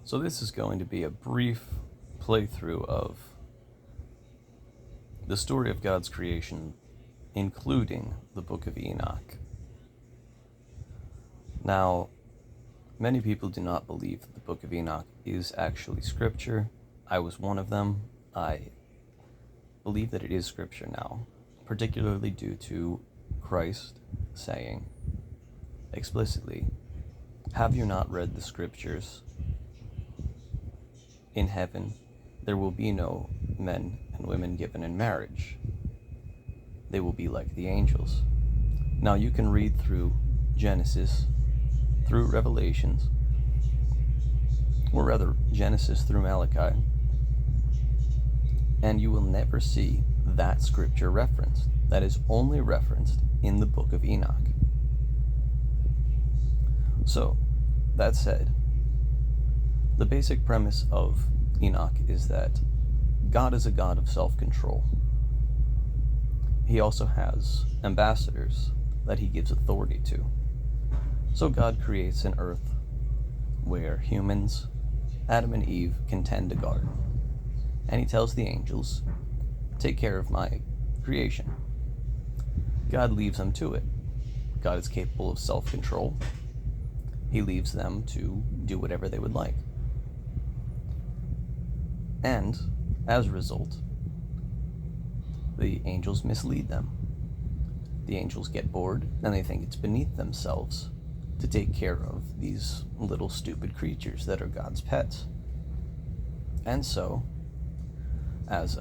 So this is going to be a brief playthrough of the story of God's creation, including the Book of Enoch. Now, many people do not believe that the Book of Enoch is actually scripture. I was one of them. I believe that it is scripture now, particularly due to Christ saying explicitly, "Have you not read the scriptures? In heaven, there will be no men and women given in marriage. They will be like the angels." Now you can read through Genesis, through Revelations, or rather Genesis through Malachi, and you will never see that scripture referenced. That is only referenced in the Book of Enoch. So, that said, the basic premise of Enoch is that God is a God of self-control. He also has ambassadors that he gives authority to. So God creates an earth where humans, Adam and Eve, can tend a garden. And he tells the angels, "Take care of my creation." God leaves them to it. God is capable of self-control. He leaves them to do whatever they would like. And, as a result, the angels mislead them. The angels get bored, and they think it's beneath themselves to take care of these little stupid creatures that are God's pets. And so, as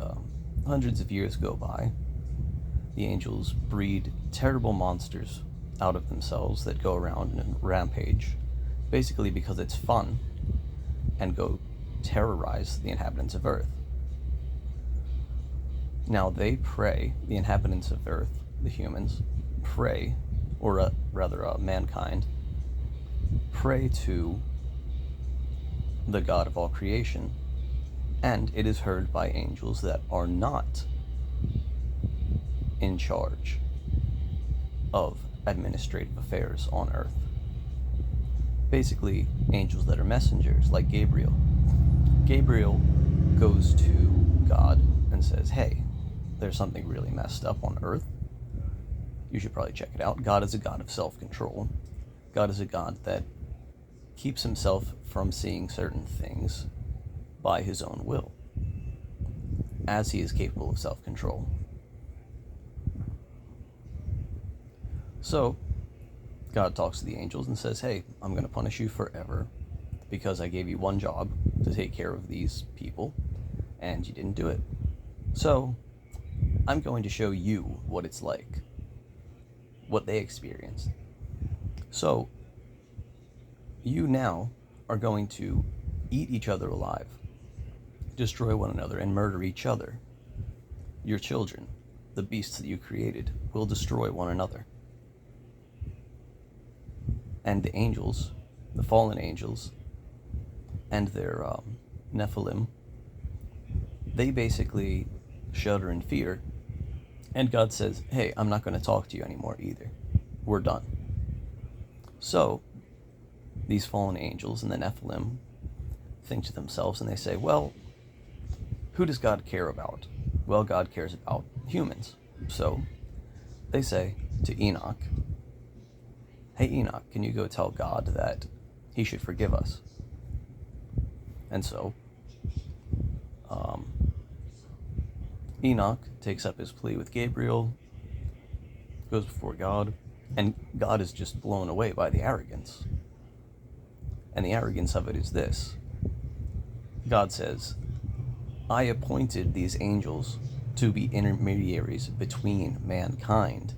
hundreds of years go by, the angels breed terrible monsters out of themselves that go around and rampage, basically because it's fun, and go terrorize the inhabitants of Earth. Now they prey, the inhabitants of Earth, the humans, prey, or rather mankind, pray to the God of all creation, and it is heard by angels that are not in charge of administrative affairs on Earth. Basically, angels that are messengers, like Gabriel. Gabriel goes to God and says, "Hey, there's something really messed up on Earth. You should probably check it out." God is a God of self-control. God is a God that keeps himself from seeing certain things by his own will, as he is capable of self-control. So, God talks to the angels and says, "Hey, I'm going to punish you forever because I gave you one job to take care of these people, and you didn't do it. So, I'm going to show you what it's like, what they experienced. So, you now are going to eat each other alive, destroy one another, and murder each other. Your children, the beasts that you created, will destroy one another." And the angels, the fallen angels, and their Nephilim, they basically shudder in fear. And God says, "Hey, I'm not going to talk to you anymore either. We're done." So, these fallen angels and the Nephilim think to themselves and they say, "Well, who does God care about?" Well, God cares about humans. So, they say to Enoch, "Hey Enoch, can you go tell God that he should forgive us?" And so, Enoch takes up his plea with Gabriel, goes before God, and God is just blown away by the arrogance. And the arrogance of it is this. God says, "I appointed these angels to be intermediaries between mankind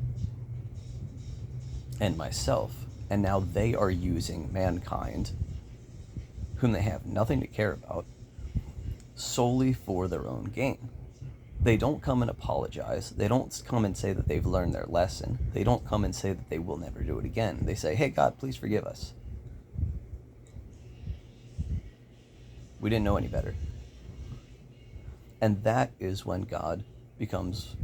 and myself, and now they are using mankind, whom they have nothing to care about, solely for their own gain." They don't come and apologize. They don't come and say that they've learned their lesson. They don't come and say that they will never do it again. They say, "Hey God, please forgive us. We didn't know any better." And that is when God becomes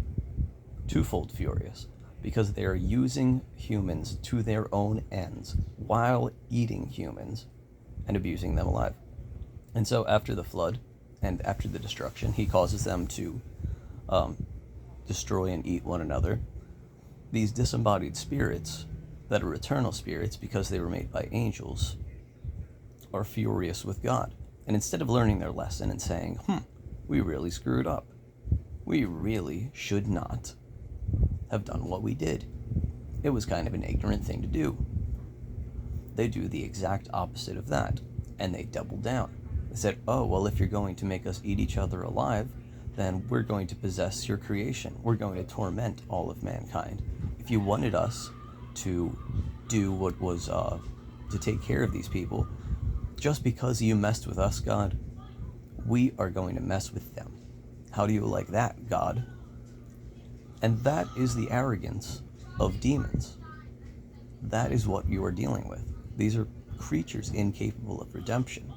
twofold furious, because they are using humans to their own ends while eating humans and abusing them alive. And so after the flood and after the destruction, he causes them to destroy and eat one another. These disembodied spirits that are eternal spirits because they were made by angels are furious with God. And instead of learning their lesson and saying, we really screwed up, we really should not have done what we did, it was kind of an ignorant thing to do, they do the exact opposite of that, and they double down. They said, oh, well, if you're going to make us eat each other alive, then we're going to possess your creation. We're going to torment all of mankind. If you wanted us to do what was to take care of these people, just because you messed with us, God, we are going to mess with them. How do you like that, God? And that is the arrogance of demons. That is what you are dealing with. These are creatures incapable of redemption.